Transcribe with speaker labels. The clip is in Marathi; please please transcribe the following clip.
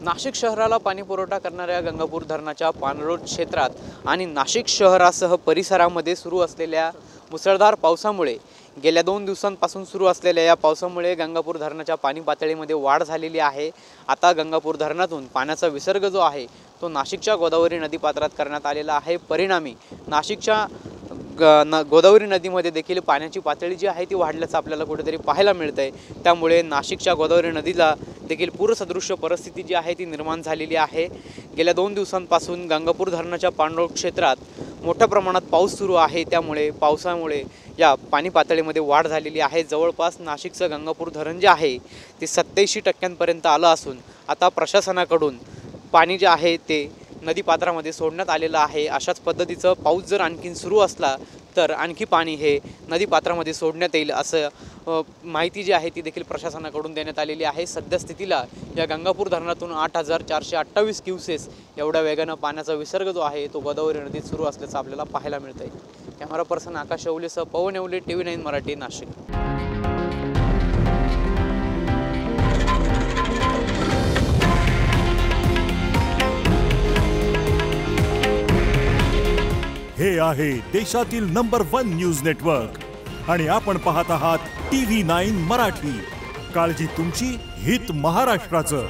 Speaker 1: नाशिक शहराला पाणी पुरवठा करणाऱ्या गंगापूर धरणाच्या पाणलोट क्षेत्रात आणि नाशिक शहरासह परिसरामध्ये सुरू असलेल्या मुसळधार पावसामुळे गेल्या 2 दिवसांपासून सुरू असलेल्या या पावसामुळे गंगापूर धरणाच्या पाणी पातळीमध्ये वाढ झालेली आहे। आता गंगापूर धरणातून पाण्याचा विसर्ग जो आहे तो नाशिकच्या गोदावरी नदीपात्रात करण्यात आलेला आहे। परिणामी नाशिकच्या गोदावरी नदीमध्ये देखील पाण्याची पातळी जी आहे ती वाढल्याचं आपल्याला कुठेतरी पाहायला मिळतंय। त्यामुळे नाशिकच्या गोदावरी नदीला देखील पूरसदृश्य परिस्थिती जी आहे ती निर्माण झालेली आहे। गेल्या 2 दिवसांपासून गंगापूर धरणाच्या पाणलोट क्षेत्रात मोठ्या प्रमाणात पाऊस सुरू आहे। त्यामुळे पावसामुळे या पाणी पातळीमध्ये वाढ झालेली आहे। जवळपास नाशिकचं गंगापूर धरण जे आहे ते 87% आलं असून आता प्रशासनाकडून पाणी जे आहे ते नदीपात्रामध्ये सोडण्यात आलेलं आहे। अशाच पद्धतीचं पाऊस जर आणखीन सुरू असला तर आणखी पाणी हे नदीपात्रामध्ये सोडण्यात येईल असं माहिती जी आहे ती देखील प्रशासनाकडून देण्यात आलेली आहे। सद्यस्थितीला या गंगापूर धरणातून 8428 क्युसेस एवढ्या वेगानं पाण्याचा विसर्ग जो आहे तो गोदावरी नदीत सुरू असल्याचं आपल्याला पाहायला मिळतंय। कॅमेरा पर्सन आकाश येवलेसह पवन येवले, TV9 मराठी, नाशिक।
Speaker 2: हे आहे देशातील नंबर 1 न्यूज नेटवर्क आणि आपण पाहत आहात TV9 मराठी। काळजी तुमची, हित महाराष्ट्राचं।